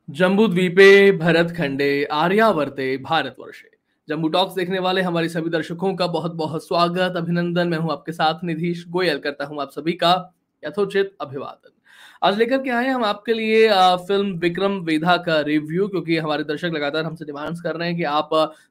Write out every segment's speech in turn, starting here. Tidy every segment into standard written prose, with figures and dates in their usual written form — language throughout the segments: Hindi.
जम्बूद्वीपे भरतखंडे आर्यावर्ते भारतवर्षे। जम्बू टॉक्स देखने वाले हमारे सभी दर्शकों का बहुत बहुत स्वागत, अभिनंदन। मैं हूं आपके साथ निधीश गोयल, करता हूं आप सभी का यथोचित अभिवादन। आज लेकर के आए हम आपके लिए फिल्म विक्रम वेधा का रिव्यू, क्योंकि हमारे दर्शक लगातार हमसे डिमांड्स कर रहे हैं कि आप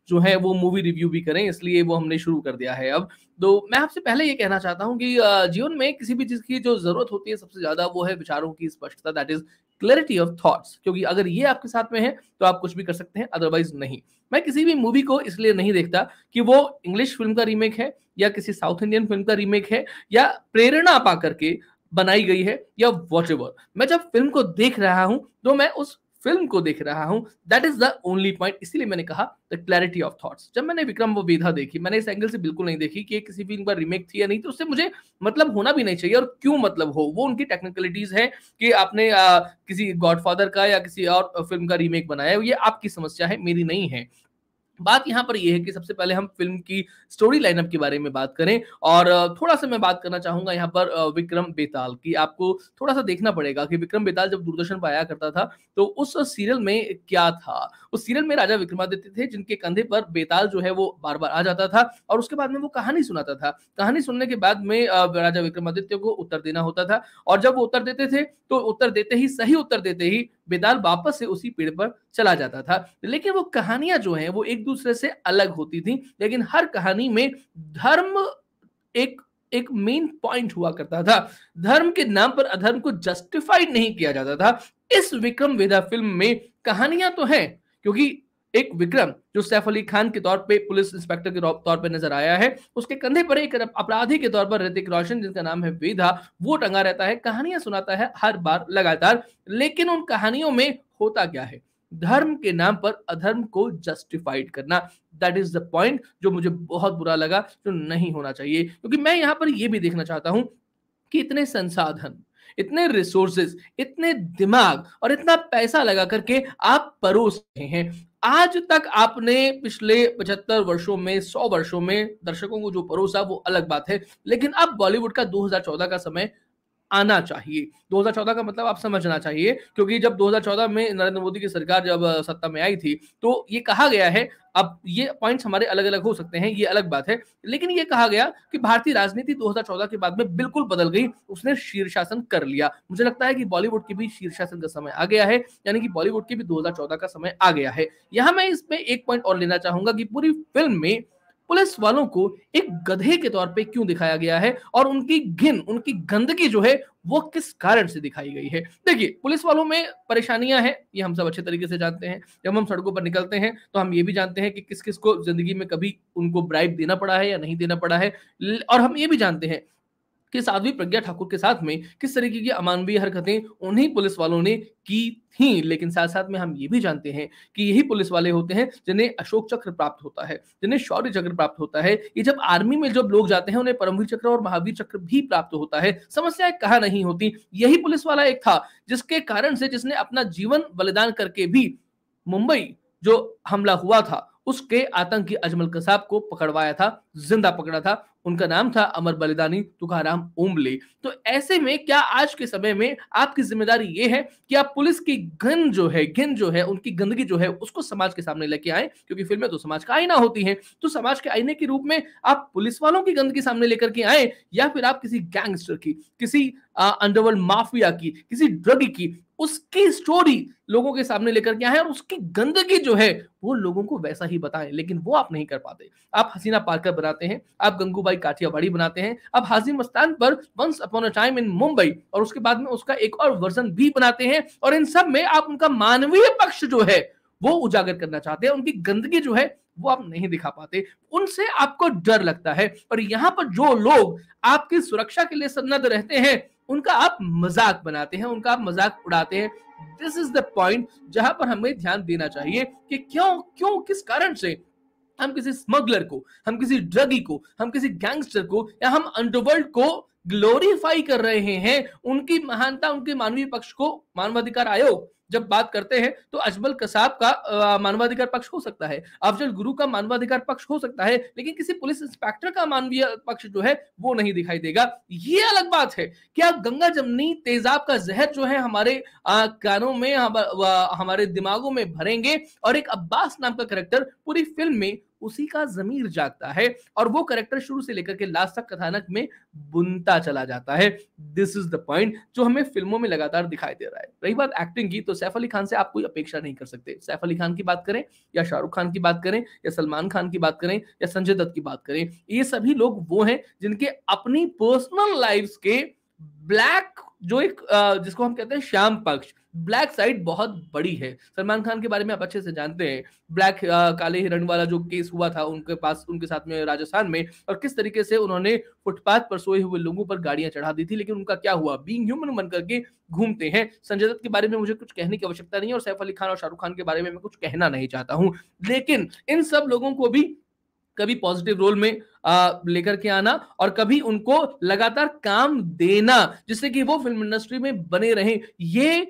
जो है वो मूवी रिव्यू भी करें, इसलिए वो हमने शुरू कर दिया है अब। तो मैं आपसे पहले ये कहना चाहता हूं कि जीवन में किसी भी चीज की जो जरूरत होती है सबसे ज्यादा, वो है विचारों की स्पष्टता, that is clarity of thoughts. क्योंकि अगर ये आपके साथ में है तो आप कुछ भी कर सकते हैं, अदरवाइज नहीं। मैं किसी भी मूवी को इसलिए नहीं देखता कि वो इंग्लिश फिल्म का रीमेक है या किसी साउथ इंडियन फिल्म का रीमेक है या प्रेरणा पा करके बनाई गई है या वॉट एवर। मैं जब फिल्म को देख रहा हूं तो मैं उस फिल्म को देख रहा हूं, that is the only point. इसीलिए मैंने कहा द क्लैरिटी ऑफ थॉट्स। जब मैंने विक्रम वो वेधा देखी, मैंने इस एंगल से बिल्कुल नहीं देखी कि किसी फिल्म का रीमेक थी या नहीं, तो उससे मुझे मतलब होना भी नहीं चाहिए। और क्यों मतलब हो, वो उनकी टेक्निकलिटीज है कि आपने किसी गॉडफादर का या किसी और फिल्म का रीमेक बनाया है, ये आपकी समस्या है, मेरी नहीं है। बात यहाँ पर यह है कि सबसे पहले हम फिल्म की स्टोरी लाइनअप के बारे में बात करें, और थोड़ा सा मैं बात करना चाहूंगा यहाँ पर विक्रम बेताल की। आपको थोड़ा सा देखना पड़ेगा कि विक्रम बेताल जब दूरदर्शन पर आया करता था तो उस सीरियल में क्या था। उस सीरियल में राजा विक्रमादित्य थे, जिनके कंधे पर बेताल जो है वो बार बार आ जाता था और उसके बाद में वो कहानी सुनाता था। कहानी सुनने के बाद में राजा विक्रमादित्य को उत्तर देना होता था, और जब वो उत्तर देते थे तो उत्तर देते ही, सही उत्तर देते ही बेताल वापस से उसी पेड़ पर चला जाता था। लेकिन वो कहानियां जो हैं वो एक दूसरे से अलग होती थी, लेकिन हर कहानी में धर्म एक एक मेन पॉइंट हुआ करता था। धर्म के नाम पर अधर्म को जस्टिफाइड नहीं किया जाता था। इस विक्रम वेधा फिल्म में कहानियां तो हैं, क्योंकि एक विक्रम जो सैफ अली खान के तौर पे, पुलिस इंस्पेक्टर के तौर पे नजर आया है, उसके कंधे पर एक अपराधी के तौर पर ऋतिक रोशन, जिसका नाम है वेधा, वो टंगा रहता है, कहानियां सुनाता है हर बार लगातार। लेकिन उन कहानियों में होता क्या है? धर्म के नाम पर अधर्म को जस्टिफाइड करना। दैट इज द पॉइंट जो मुझे बहुत बुरा लगा, जो नहीं होना चाहिए। क्योंकि मैं यहां पर यह भी देखना चाहता हूं कि इतने संसाधन, इतने रिसोर्सेज, इतने दिमाग और इतना पैसा लगा करके आप परोस रहे हैं। आज तक आपने पिछले 75 वर्षों में, 100 वर्षों में दर्शकों को जो परोसा वो अलग बात है, लेकिन अब बॉलीवुड का 2014 का समय आना चाहिए। 2014 का मतलब आप समझना चाहिए, क्योंकि जब 2014 में नरेंद्र मोदी की सरकार जब सत्ता में आई थी तो ये कहा गया है, अब ये पॉइंट्स हमारे अलग अलग हो सकते हैं, ये अलग बात है, लेकिन ये कहा गया कि भारतीय राजनीति 2014 के बाद में बिल्कुल बदल गई, उसने शीर्षासन कर लिया। मुझे लगता है कि बॉलीवुड की भी शीर्षासन का समय आ गया है, यानी कि बॉलीवुड की भी 2014 का समय आ गया है। यहां मैं इसमें एक पॉइंट और लेना चाहूंगा कि पूरी फिल्म में पुलिस वालों को एक गधे के तौर पे क्यों दिखाया गया है, और उनकी घिन, उनकी गंदगी जो है वो किस कारण से दिखाई गई है। देखिए, पुलिस वालों में परेशानियां हैं, ये हम सब अच्छे तरीके से जानते हैं। जब हम सड़कों पर निकलते हैं तो हम ये भी जानते हैं कि किस किस को जिंदगी में कभी उनको ब्राइब देना पड़ा है या नहीं देना पड़ा है। और हम ये भी जानते हैं कि साध्वी प्रज्ञा ठाकुर के साथ में किस तरीके की अमानवीय हरकतें उन्हीं पुलिस वालों ने की थी। लेकिन साथ साथ में हम ये भी जानते हैं कि यही पुलिस वाले होते हैं जिन्हें अशोक चक्र प्राप्त होता है, जिन्हें शौर्य चक्र प्राप्त होता है। ये जब आर्मी में जब लोग जाते हैं उन्हें परमवीर चक्र और महावीर चक्र भी प्राप्त होता है। समस्याएं कहाँ नहीं होती। यही पुलिस वाला एक था जिसके कारण से, जिसने अपना जीवन बलिदान करके भी मुंबई जो हमला हुआ था उसके आतंकी अजमल कसाब को पकड़वाया था, जिंदा पकड़ा था। उनका नाम था अमर बलिदानी तुकाराम ओम्बले। तो ऐसे में क्या आज के समय में आपकी जिम्मेदारी ये है कि आप पुलिस की घिन जो है, उनकी गंदगी जो है उसको समाज के सामने लेके आए, क्योंकि फिल्में तो समाज का आईना होती हैं। तो समाज के आईने के रूप में आप पुलिस वालों की गंदगी सामने लेकर के आए, या फिर आप किसी गैंगस्टर की, किसी अंडरवर्ल्ड माफिया की, किसी ड्रगी की, उसकी स्टोरी लोगों के सामने लेकर के आए और उसकी गंदगी जो है वो लोगों को वैसा ही बताएं। लेकिन वो आप नहीं कर पाते। आप हसीना पारकर बनाते हैं, आप गंगूबाई काठियावाड़ी बनाते हैं, आप हाजिर मस्तान पर once upon a time in Mumbai और उसके बाद में उसका एक और वर्जन भी बनाते हैं, और इन सब में आप उनका मानवीय पक्ष जो है वो उजागर करना चाहते हैं। उनकी गंदगी जो है वो आप नहीं दिखा पाते, उनसे आपको डर लगता है। और यहां पर जो लोग आपकी सुरक्षा के लिए सन्नद्ध रहते हैं उनका आप मजाक बनाते हैं, उनका आप मजाक उड़ाते हैं। दिस इज द पॉइंट जहां पर हमें ध्यान देना चाहिए कि क्यों क्यों किस कारण से हम किसी स्मगलर को, हम किसी ड्रगी को, हम किसी गैंगस्टर को, या हम अंडरवर्ल्ड को ग्लोरीफाई कर रहे हैं उनकी महानता, उनके मानवीय पक्ष को। मानवाधिकार आयोग जब बात करते हैं तो अजमल कसाब का मानवाधिकार पक्ष हो सकता है, अफजल गुरु का मानवाधिकार पक्ष हो सकता है, लेकिन किसी पुलिस इंस्पेक्टर का मानवीय पक्ष जो है वो नहीं दिखाई देगा। ये अलग बात है कि आप गंगा जमनी तेजाब का जहर जो है हमारे कानों में, हमारे दिमागों में भरेंगे, और एक अब्बास नाम का कैरेक्टर पूरी फिल्म में उसी का जमीर जागता है, और वो कैरेक्टर शुरू से लेकर के लास्ट तक कथानक में बुनता चला जाता है। दिस इज द पॉइंट जो हमें फिल्मों में लगातार दिखाई दे रहा है। रही बात एक्टिंग की, तो सैफ अली खान से आप कोई अपेक्षा नहीं कर सकते। सैफ अली खान की बात करें या शाहरुख खान की बात करें या सलमान खान की बात करें या संजय दत्त की बात करें, ये सभी लोग वो हैं जिनके अपनी पर्सनल लाइफ्स के ब्लैक जो एक जिसको हम कहते हैं श्याम पक्ष, ब्लैक साइड बहुत बड़ी है। सलमान खान के बारे में आप अच्छे से जानते हैं, ब्लैक काले हिरण वाला जो केस हुआ था उनके पास, उनके साथ में राजस्थान में, और किस तरीके से उन्होंने फुटपाथ पर सोए हुए लोगों पर गाड़ियां चढ़ा दी थी, लेकिन उनका क्या हुआ, बीइंग ह्यूमन बन करके घूमते हैं। संजय दत्त के बारे में मुझे कुछ कहने की आवश्यकता नहीं है, और सैफ अली खान और शाहरुख खान के बारे में मैं कुछ कहना नहीं चाहता हूं, लेकिन इन सब लोगों को भी कभी पॉजिटिव रोल में लेकर के आना और कभी उनको लगातार काम देना जिससे कि वो फिल्म इंडस्ट्री में बने रहें, ये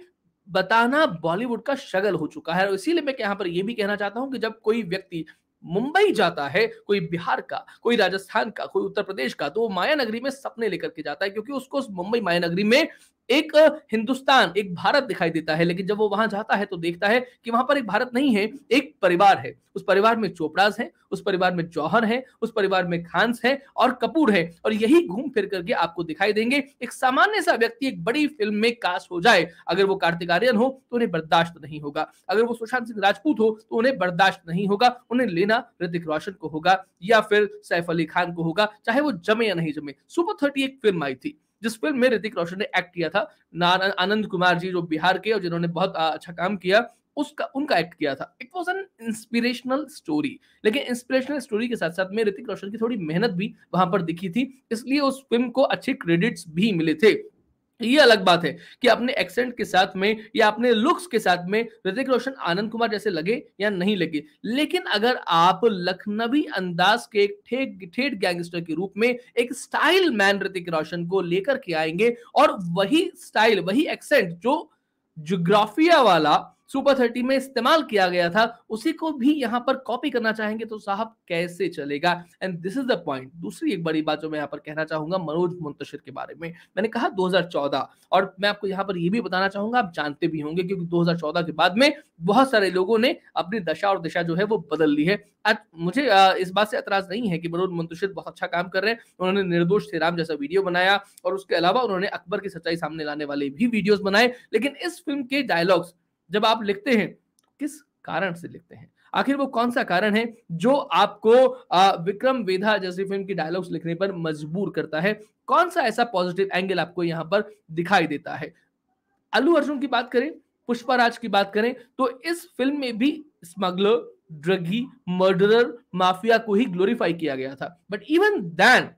बताना बॉलीवुड का शगल हो चुका है। और इसीलिए मैं यहाँ पर ये भी कहना चाहता हूं कि जब कोई व्यक्ति मुंबई जाता है, कोई बिहार का, कोई राजस्थान का, कोई उत्तर प्रदेश का, तो वो माया नगरी में सपने लेकर के जाता है, क्योंकि उसको उस मुंबई माया नगरी में एक हिंदुस्तान, एक भारत दिखाई देता है। लेकिन जब वो वहां जाता है तो देखता है कि वहां पर एक भारत नहीं है, एक परिवार है। उस परिवार में चोपड़ास हैं, उस परिवार में जौहर हैं, उस परिवार में खान्स हैं और कपूर हैं, और यही घूम फिर करके आपको दिखाई देंगे। एक सामान्य सा व्यक्ति एक बड़ी फिल्म में कास्ट हो जाए, अगर वो कार्तिक आर्यन हो तो उन्हें बर्दाश्त नहीं होगा, अगर वो सुशांत सिंह राजपूत हो तो उन्हें बर्दाश्त नहीं होगा, उन्हें लेना ऋतिक रोशन को होगा या फिर सैफ अली खान को होगा, चाहे वो जमे या नहीं जमे। सुपर 30 एक फिल्म आई थी जिस फिल्म में ऋतिक रोशन ने एक्ट किया था, आनंद कुमार जी जो बिहार के और जिन्होंने बहुत अच्छा काम किया, उसका उनका एक्ट किया था। It was an inspirational story, लेकिन इंस्पिरेशनल स्टोरी के साथ साथ में ऋतिक रोशन की थोड़ी मेहनत भी वहां पर दिखी थी, इसलिए उस फिल्म को अच्छे क्रेडिट्स भी मिले थे। ये अलग बात है कि अपने एक्सेंट के साथ में या अपने लुक्स के साथ में ऋतिक रोशन आनंद कुमार जैसे लगे या नहीं लगे, लेकिन अगर आप लखनवी अंदाज के एक ठेठ गैंगस्टर के रूप में एक स्टाइल मैन ऋतिक रोशन को लेकर के आएंगे, और वही स्टाइल, वही एक्सेंट जो ज्योग्राफिया वाला सुपर 30 में इस्तेमाल किया गया था, उसी को भी यहां पर कॉपी करना चाहेंगे तो साहब कैसे चलेगा। And this is the point. दूसरी एक बड़ी बात जो मैं यहां पर कहना चाहूंगा मनोज मुंतशिर के बारे में, मैंने कहा 2014, और मैं आपको यहां पर यह भी बताना चाहूंगा, आप जानते भी होंगे क्योंकि 2014 के बाद में बहुत सारे लोगों ने अपनी दशा और दिशा जो है वो बदल ली है। आज मुझे इस बात से एतराज नहीं है कि मनोज मुंतशिर बहुत अच्छा काम कर रहे हैं, उन्होंने निर्दोष थे राम जैसा वीडियो बनाया, और उसके अलावा उन्होंने अकबर की सच्चाई सामने लाने वाले भी वीडियोस बनाए, लेकिन इस फिल्म के डायलॉग्स जब आप लिखते हैं, किस कारण से लिखते हैं, आखिर वो कौन सा कारण है जो आपको विक्रम वेधा जैसी फिल्म की डायलॉग्स लिखने पर मजबूर करता है? कौन सा ऐसा पॉजिटिव एंगल आपको यहां पर दिखाई देता है? अल्लू अर्जुन की बात करें, पुष्पा राज की बात करें, तो इस फिल्म में भी स्मगलर, ड्रगी, मर्डरर, माफिया को ही ग्लोरीफाई किया गया था। बट इवन देन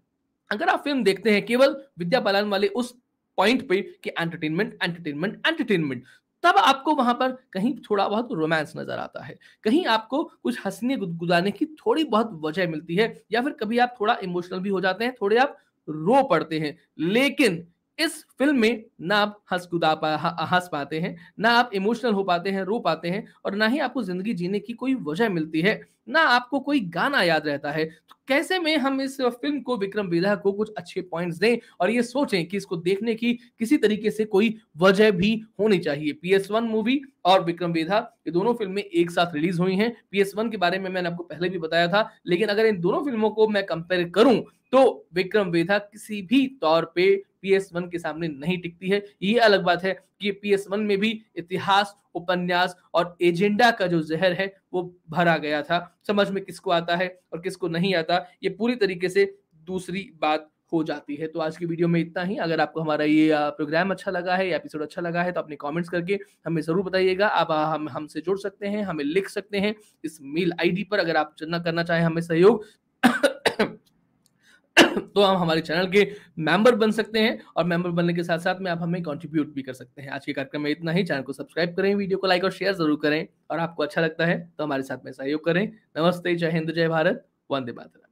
अगर आप फिल्म देखते हैं केवल विद्या बालन वाले उस पॉइंट पे कि एंटरटेनमेंट एंटरटेनमेंट एंटरटेनमेंट, तब आपको वहां पर कहीं थोड़ा बहुत रोमांस नजर आता है, कहीं आपको कुछ हंसने गुदगुदाने की थोड़ी बहुत वजह मिलती है, या फिर कभी आप थोड़ा इमोशनल भी हो जाते हैं, थोड़े आप रो पड़ते हैं। लेकिन इस फिल्म में ना आप हंस पाते हैं, ना आप इमोशनल हो पाते हैं, रो पाते हैं, और ना ही आपको जिंदगी जीने की कोई वजह मिलती है, ना आपको कोई गाना याद रहता है। तो कैसे में हम इस फिल्म को, विक्रम वेधा को कुछ अच्छे पॉइंट्स दें और ये सोचें कि इसको देखने की किसी तरीके से कोई वजह भी होनी चाहिए। PS1 मूवी और विक्रम वेधा, ये दोनों फिल्में एक साथ रिलीज हुई हैं। PS1 के बारे में मैंने आपको पहले भी बताया था, लेकिन अगर इन दोनों फिल्मों को मैं कंपेयर करूं तो विक्रम वेधा किसी भी तौर पे PS1 के सामने नहीं टिकती है। ये अलग बात है कि PS1 में भी इतिहास, उपन्यास और एजेंडा का जो जहर है वो भरा गया था। समझ में किसको आता है और किसको नहीं आता, ये पूरी तरीके से दूसरी बात हो जाती है। तो आज की वीडियो में इतना ही। अगर आपको हमारा ये प्रोग्राम अच्छा लगा है या एपिसोड अच्छा लगा है तो अपने कमेंट्स करके हमें जरूर बताइएगा। आप हम हमसे जुड़ सकते हैं, हमें लिख सकते हैं इस मेल आईडी पर, अगर आप करना चाहें हमें सहयोग तो आप हमारे चैनल के मेंबर बन सकते हैं, और मेंबर बनने के साथ साथ में आप हमें कंट्रीब्यूट भी कर सकते हैं। आज के कार्यक्रम में इतना ही। चैनल को सब्सक्राइब करें, वीडियो को लाइक और शेयर जरूर करें, और आपको अच्छा लगता है तो हमारे साथ में सहयोग करें। नमस्ते, जय हिंद, जय भारत, वंदे मातरम।